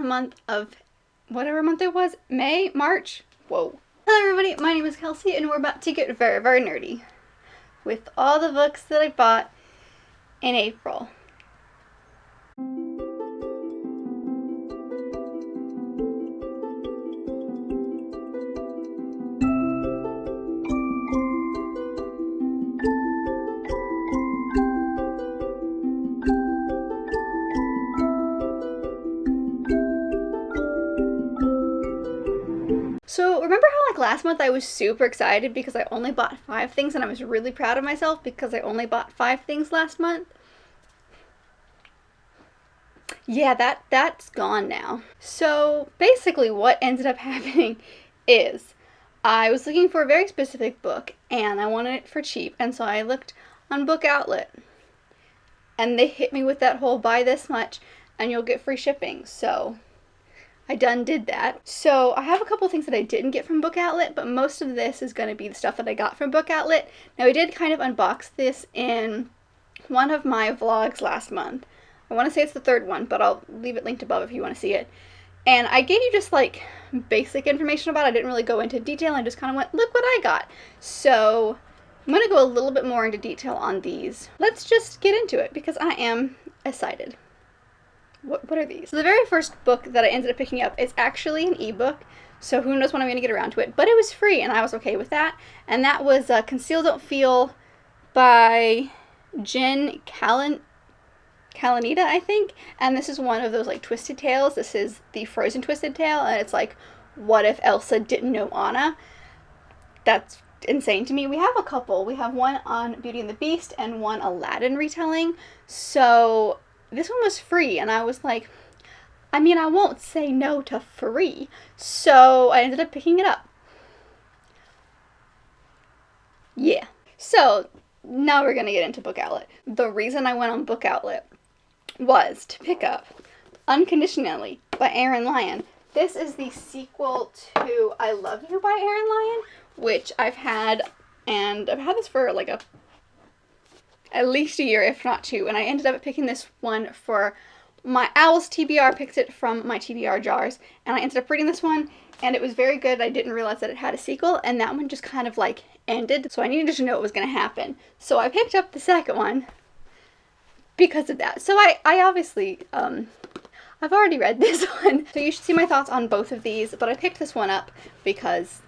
month of whatever month it was, May, March, whoa. Hello everybody, my name is Kelsey and we're about to get very, very nerdy with all the books that I bought in April. So remember how like last month I was super excited because I only bought 5 things and I was really proud of myself because I only bought 5 things last month? Yeah, that's gone now. So basically what ended up happening is I was looking for a very specific book and I wanted it for cheap, and so I looked on Book Outlet and they hit me with that whole buy this much and you'll get free shipping. So I done did that. So I have a couple things that I didn't get from Book Outlet, but most of this is going to be the stuff that I got from Book Outlet. Now I did kind of unbox this in one of my vlogs last month. I want to say it's the 3rd one, but I'll leave it linked above if you want to see it. And I gave you just like basic information about it. I didn't really go into detail. I just kind of went, look what I got. So I'm going to go a little bit more into detail on these. Let's just get into it because I am excited. What are these? So the very first book that I ended up picking up is actually an ebook, so who knows when I'm going to get around to it, but it was free and I was okay with that, and that was Conceal Don't Feel by Jen Kalanita, I think, and this is one of those like twisted tales. This is the Frozen twisted tale, and it's like, what if Elsa didn't know Anna? That's insane to me. We have a couple. We have one on Beauty and the Beast and one Aladdin retelling, so this one was free, and I was like, I mean, I won't say no to free, so I ended up picking it up. Yeah. So, now we're gonna get into Book Outlet. The reason I went on Book Outlet was to pick up Unconditionally by Lyon. This is the sequel to I Love You by Lyon, which I've had, and I've had this for like at least a year, if not 2, and I ended up picking this one for my Owls TBR. Picked it from my TBR jars, and I ended up reading this one, and it was very good. I didn't realize that it had a sequel, and that one just kind of like ended, so I needed to know what was going to happen. So I picked up the second one because of that. So I obviously, I've already read this one, so you should see my thoughts on both of these, but I picked this one up because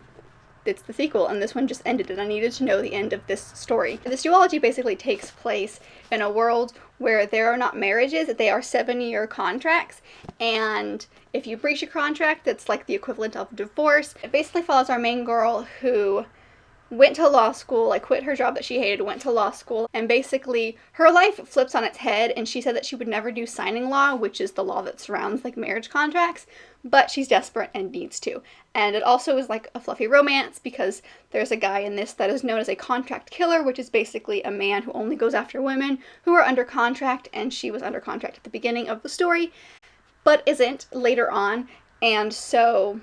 it's the sequel, and this one just ended, and I needed to know the end of this story. This duology basically takes place in a world where there are not marriages, they are 7-year contracts, and if you breach a contract, that's like the equivalent of divorce. It basically follows our main girl who went to law school, like quit her job that she hated, went to law school, and basically her life flips on its head, and she said that she would never do signing law, which is the law that surrounds like marriage contracts, but she's desperate and needs to. And it also is like a fluffy romance because there's a guy in this that is known as a contract killer, which is basically a man who only goes after women who are under contract, and she was under contract at the beginning of the story, but isn't later on, and so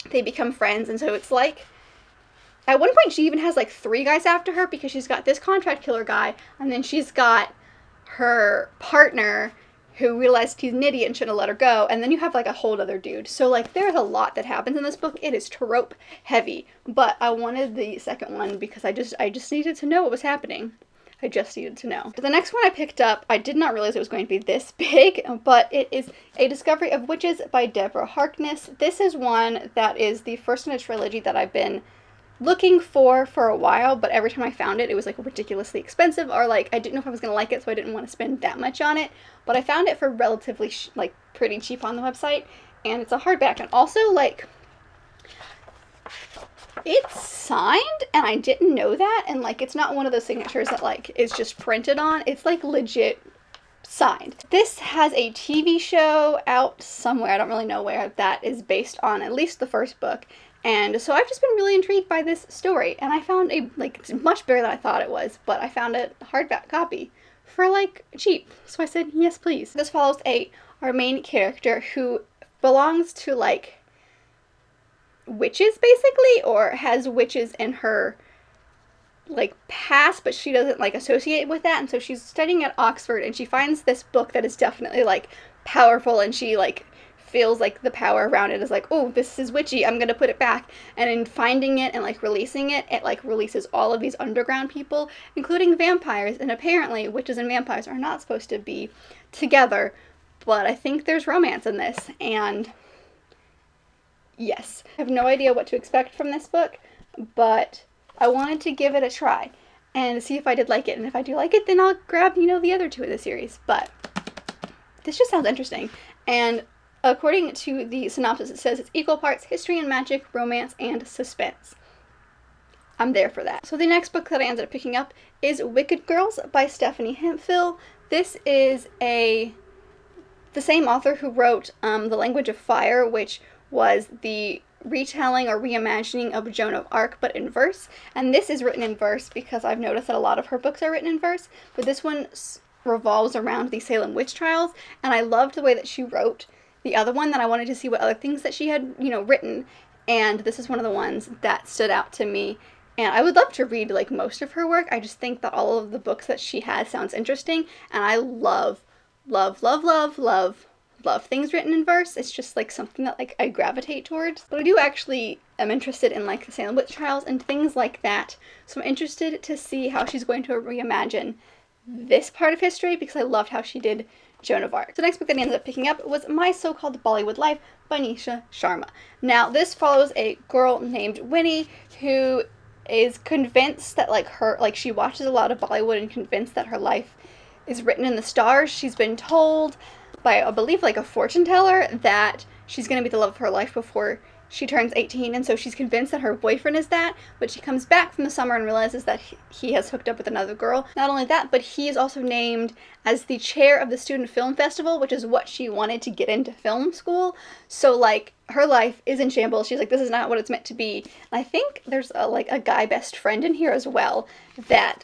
they become friends, and so it's like, at one point she even has like 3 guys after her because she's got this contract killer guy, and then she's got her partner who realized he's an idiot and shouldn't have let her go, and then you have like a whole other dude. So like there's a lot that happens in this book. It is trope heavy, but I wanted the second one because I just needed to know what was happening. I just needed to know. The next one I picked up, I did not realize it was going to be this big, but it is A Discovery of Witches by Deborah Harkness. This is one that is the first in a trilogy that I've been looking for a while, but every time I found it, it was like ridiculously expensive, or like I didn't know if I was gonna like it, so I didn't want to spend that much on it. But I found it for relatively like pretty cheap on the website, and it's a hardback, and also like it's signed, and I didn't know that, and like it's not one of those signatures that like is just printed on. It's like legit signed. This has a TV show out somewhere, I don't really know where, that is based on at least the first book. And so I've just been really intrigued by this story, and I found it's much bigger than I thought it was, but I found a hardback copy for like cheap. So I said, yes, please. This follows our main character who belongs to like witches basically, or has witches in her like past, but she doesn't like associate with that, and so she's studying at Oxford, and she finds this book that is definitely like powerful, and she like feels like the power around it is like, oh, this is witchy, I'm gonna put it back. And in finding it and like releasing it, it like releases all of these underground people, including vampires. And apparently witches and vampires are not supposed to be together, but I think there's romance in this. And yes, I have no idea what to expect from this book, but I wanted to give it a try and see if I did like it. And if I do like it, then I'll grab, you know, the other two of the series. But this just sounds interesting. And according to the synopsis, it says it's equal parts history and magic, romance, and suspense. I'm there for that. So the next book that I ended up picking up is Wicked Girls by Stephanie Hemphill. This is the same author who wrote The Language of Fire, which was the retelling or reimagining of Joan of Arc, but in verse. And this is written in verse because I've noticed that a lot of her books are written in verse, but this one revolves around the Salem witch trials, and I loved the way that she wrote the other one, that I wanted to see what other things that she had, you know, written, and this is one of the ones that stood out to me. And I would love to read like most of her work. I just think that all of the books that she has sounds interesting, and I love things written in verse. It's just like something that like I gravitate towards. But I do actually am interested in like the Salem witch trials and things like that, so I'm interested to see how she's going to reimagine this part of history, because I loved how she did Joan of Arc. The next book that I ended up picking up was My So-Called Bollywood Life by Nisha Sharma. Now, this follows a girl named Winnie who is convinced that she watches a lot of Bollywood and convinced that her life is written in the stars. She's been told by, I believe, like a fortune teller that she's going to be the love of her life before she turns 18, and so she's convinced that her boyfriend is that, but she comes back from the summer and realizes that he has hooked up with another girl. Not only that, but he is also named as the chair of the Student Film Festival, which is what she wanted to get into film school. So, like, her life is in shambles. She's like, this is not what it's meant to be. And I think there's a guy best friend in here as well that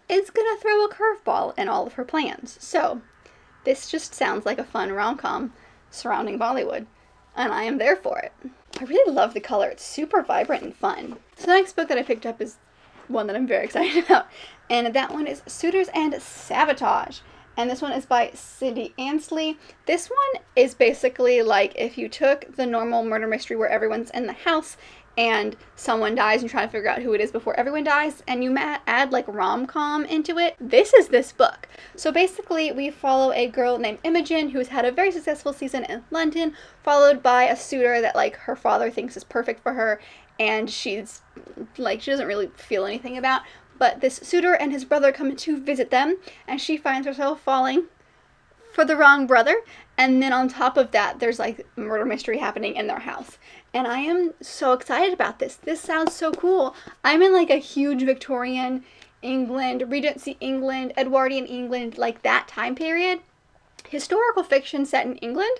is gonna throw a curveball in all of her plans. So, this just sounds like a fun rom-com surrounding Bollywood, and I am there for it. I really love the color. It's super vibrant and fun. So the next book that I picked up is one that I'm very excited about, and that one is Suitors and Sabotage. And this one is by Cindy Ansley. This one is basically like if you took the normal murder mystery where everyone's in the house and someone dies and try to figure out who it is before everyone dies, and you add like rom-com into it. This is this book. So basically we follow a girl named Imogen who's had a very successful season in London, followed by a suitor that like her father thinks is perfect for her, and she's like, she doesn't really feel anything about. But this suitor and his brother come to visit them, and she finds herself falling for the wrong brother. And then on top of that, there's like murder mystery happening in their house. And I am so excited about this. This sounds so cool. I'm in like a huge Victorian England, Regency England, Edwardian England, like that time period. Historical fiction set in England,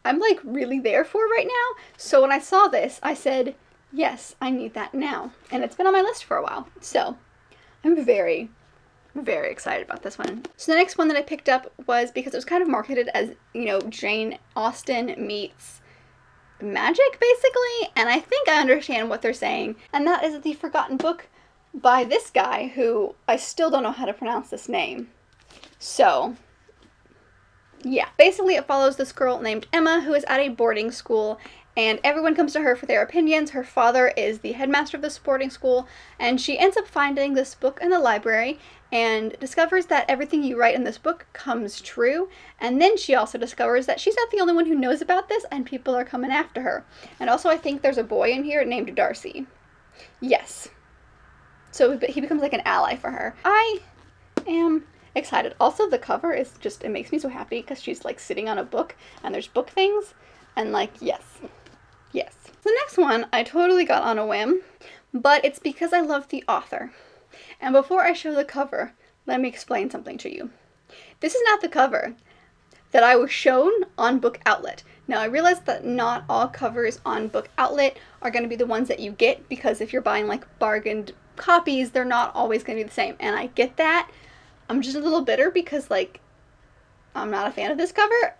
I'm like really there for right now. So when I saw this, I said, yes, I need that now. And it's been on my list for a while. So I'm very, very excited about this one. So the next one that I picked up was because it was kind of marketed as, you know, Jane Austen meets magic, basically. And I think I understand what they're saying. And that is The Forgotten Book by this guy who I still don't know how to pronounce this name. So yeah, basically it follows this girl named Emma who is at a boarding school, and everyone comes to her for their opinions. Her father is the headmaster of this boarding school, and she ends up finding this book in the library and discovers that everything you write in this book comes true. And then she also discovers that she's not the only one who knows about this, and people are coming after her. And also I think there's a boy in here named Darcy. Yes. So he becomes like an ally for her. I am excited. Also, the cover is just, it makes me so happy because she's like sitting on a book and there's book things, and like, yes. Yes. The next one I totally got on a whim, but it's because I love the author. And before I show the cover, let me explain something to you. This is not the cover that I was shown on Book Outlet. Now, I realize that not all covers on Book Outlet are going to be the ones that you get, because if you're buying like bargained copies, they're not always going to be the same. And I get that. I'm just a little bitter because like, I'm not a fan of this cover.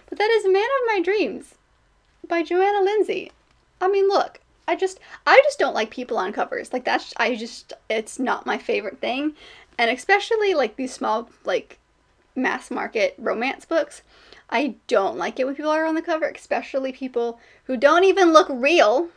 But that is Man of My Dreams by Joanna Lindsay. I mean, look, I just don't like people on covers. Like it's not my favorite thing. And especially like these small, like mass market romance books, I don't like it when people are on the cover, especially people who don't even look real.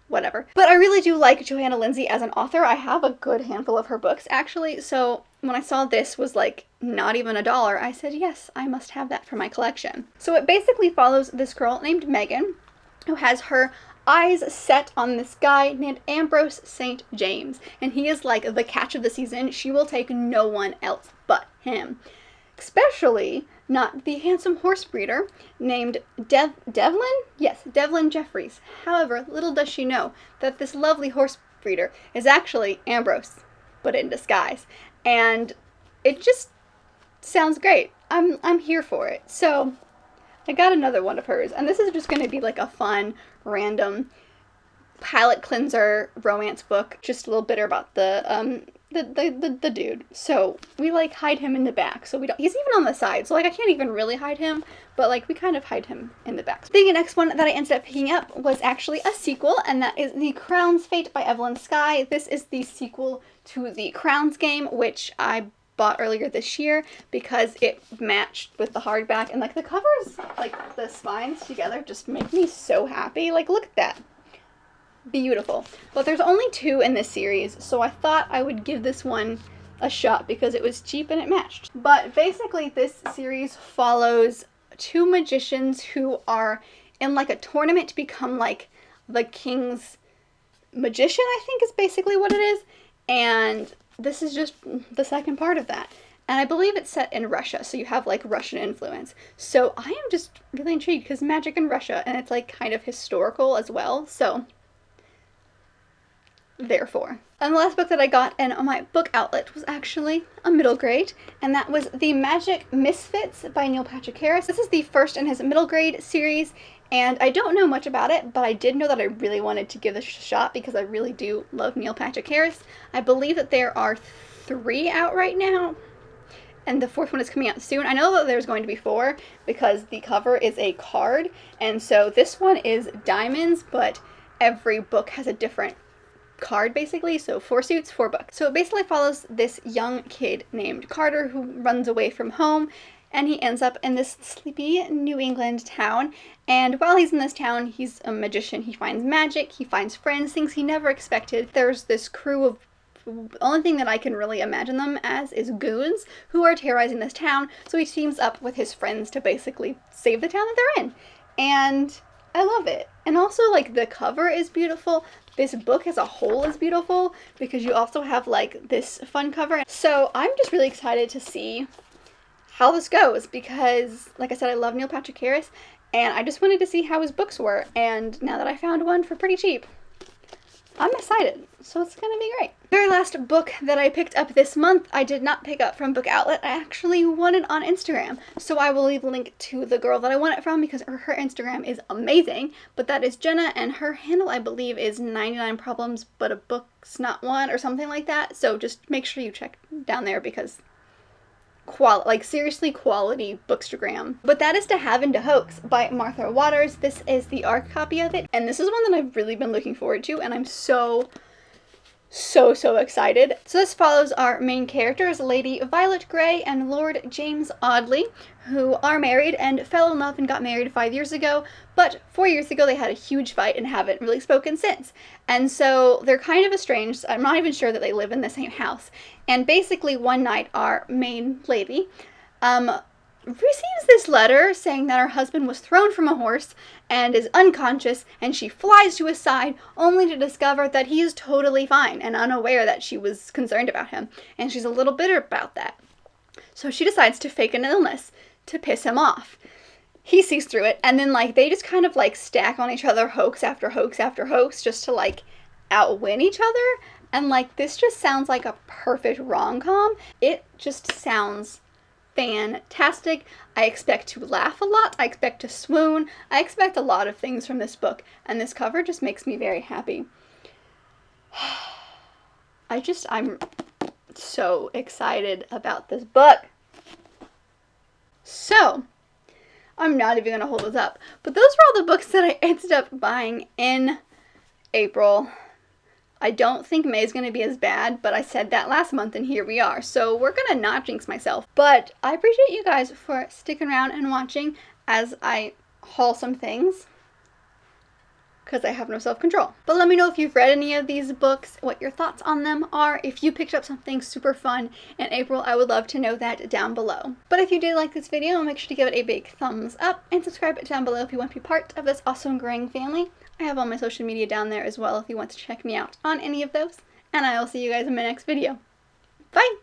Whatever. But I really do like Johanna Lindsey as an author. I have a good handful of her books, actually. So when I saw this was like not even $1, I said, yes, I must have that for my collection. So it basically follows this girl named Megan, who has her eyes set on this guy named Ambrose St. James. And he is like the catch of the season. She will take no one else but him. Especially not the handsome horse breeder named Devlin? Yes, Devlin Jeffries. However, little does she know that this lovely horse breeder is actually Ambrose, but in disguise. And it just sounds great. I'm here for it. So I got another one of hers, and this is just going to be like a fun, random palate cleanser romance book. Just a little bitter about the dude. So we like hide him in the back. So we don't, he's even on the side. So like I can't even really hide him, but like we kind of hide him in the back. The next one that I ended up picking up was actually a sequel, and that is The Crown's Fate by Evelyn Skye. This is the sequel to the Crowns game, which I bought earlier this year because it matched with the hardback, and like the covers, like the spines together just make me so happy. Like look at that. Beautiful. But there's only 2 in this series, so I thought I would give this one a shot because it was cheap and it matched. But basically this series follows 2 magicians who are in like a tournament to become like the king's magician, I think is basically what it is. And this is just the second part of that. And I believe it's set in Russia, so you have like Russian influence. So I am just really intrigued because magic in Russia, and it's like kind of historical as well, so therefore. And the last book that I got in my book outlet was actually a middle grade, and that was The Magic Misfits by Neil Patrick Harris. This is the first in his middle grade series, and I don't know much about it, but I did know that I really wanted to give this a shot because I really do love Neil Patrick Harris. I believe that there are 3 out right now, and the 4th one is coming out soon. I know that there's going to be 4 because the cover is a card, and so this one is diamonds, but every book has a different card basically, so 4 suits, 4 books. So it basically follows this young kid named Carter who runs away from home, and he ends up in this sleepy New England town, and while he's in this town, he's a magician. He finds magic, he finds friends, things he never expected. There's this crew of, the only thing that I can really imagine them as is goons who are terrorizing this town, so he teams up with his friends to basically save the town that they're in. And I love it. And also like the cover is beautiful. This book as a whole is beautiful because you also have like this fun cover. So I'm just really excited to see how this goes because, like I said, I love Neil Patrick Harris and I just wanted to see how his books were. And now that I found one for pretty cheap, I'm excited. So it's gonna be great. Very last book that I picked up this month, I did not pick up from Book Outlet. I actually won it on Instagram. So I will leave a link to the girl that I won it from because her Instagram is amazing. But that is Jenna, and her handle, I believe, is 99 Problems But a Book's Not One or something like that. So just make sure you check down there because seriously quality bookstagram. But that is To Have and to Hoax by Martha Waters. This is the ARC copy of it, and this is one that I've really been looking forward to, and I'm so excited. So this follows our main characters, Lady Violet Grey and Lord James Audley, who are married and fell in love and got married 5 years ago, but 4 years ago they had a huge fight and haven't really spoken since. And so they're kind of estranged. I'm not even sure that they live in the same house. And basically one night our main lady receives this letter saying that her husband was thrown from a horse and is unconscious, and she flies to his side only to discover that he is totally fine and unaware that she was concerned about him, and she's a little bitter about that. So she decides to fake an illness to piss him off. He sees through it, and then like they just kind of like stack on each other hoax after hoax after hoax just to like outwin each other, and like this just sounds like a perfect rom-com. It just sounds fantastic. I expect to laugh a lot. I expect to swoon. I expect a lot of things from this book, and this cover just makes me very happy. I'm so excited about this book. So, I'm not even going to hold those up, but those were all the books that I ended up buying in April. I don't think May's going to be as bad, but I said that last month and here we are. So we're going to not jinx myself. But I appreciate you guys for sticking around and watching as I haul some things, because I have no self-control. But let me know if you've read any of these books, what your thoughts on them are. If you picked up something super fun in April, I would love to know that down below. But if you did like this video, make sure to give it a big thumbs up and subscribe down below if you want to be part of this awesome growing family. I have all my social media down there as well if you want to check me out on any of those. And I will see you guys in my next video. Bye!